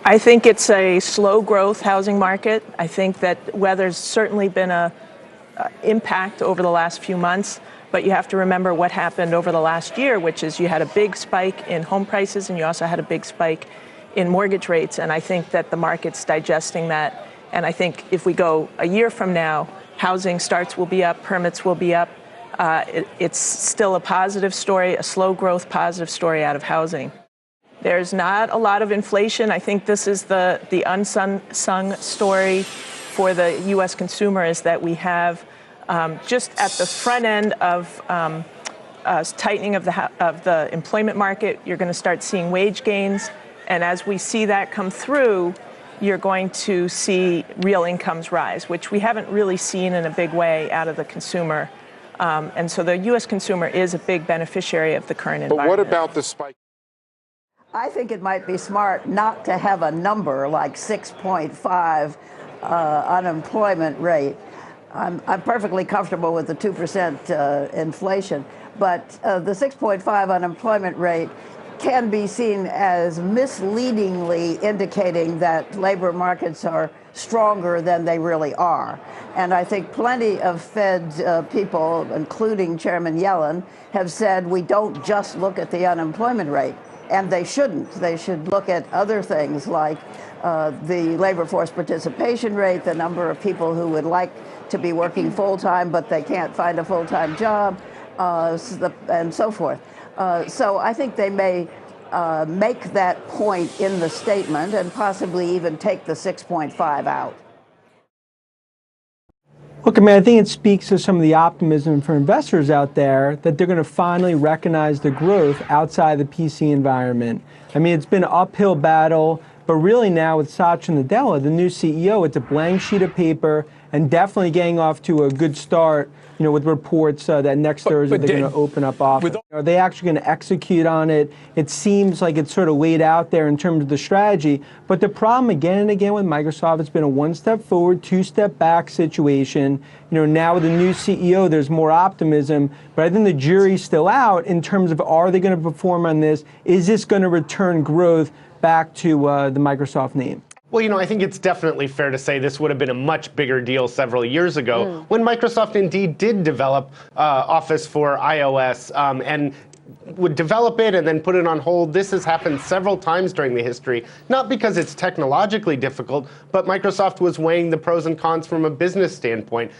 I think it's a slow growth housing market. I think that weather's certainly been a impact over the last few months, but you have to remember what happened over the last year, which is you had a big spike in home prices and you also had a big spike in mortgage rates. And I think that the market's digesting that. And I think if we go a year from now, housing starts will be up, permits will be up. It's still a positive story, a slow growth positive story out of housing. There's not a lot of inflation. I think this is the unsung story for the U.S. consumer, is that we have just at the front end of tightening of the employment market, you're going to start seeing wage gains. And as we see that come through, you're going to see real incomes rise, which we haven't really seen in a big way out of the consumer. And so the U.S. consumer is a big beneficiary of the current environment. But what about the spike? I think it might be smart not to have a number like 6.5 unemployment rate. I'm perfectly comfortable with the 2% inflation, but the 6.5 unemployment rate can be seen as misleadingly indicating that labor markets are stronger than they really are. And I think plenty of Fed people, including Chairman Yellen, have said we don't just look at the unemployment rate. And they shouldn't. They should look at other things like the labor force participation rate, the number of people who would like to be working full-time, but they can't find a full-time job, and so forth. So I think they may make that point in the statement and possibly even take the 6.5 out. Look, I mean, I think it speaks to some of the optimism for investors out there that they're going to finally recognize the growth outside the PC environment. I mean, it's been an uphill battle, but really now with Satya Nadella, the new CEO, it's a blank sheet of paper and definitely getting off to a good start, you know, with reports that next Thursday they're going to open up office. Are they actually going to execute on it? It seems like it's sort of laid out there in terms of the strategy. But the problem again and again with Microsoft, it's been a one step forward, two step back situation. You know, now with the new CEO, there's more optimism. But I think the jury's still out in terms of, are they going to perform on this? Is this going to return growth back to the Microsoft name? Well, you know, I think it's definitely fair to say this would have been a much bigger deal several years ago when Microsoft indeed did develop Office for iOS and would develop it and then put it on hold. This has happened several times during the history, not because it's technologically difficult, but Microsoft was weighing the pros and cons from a business standpoint.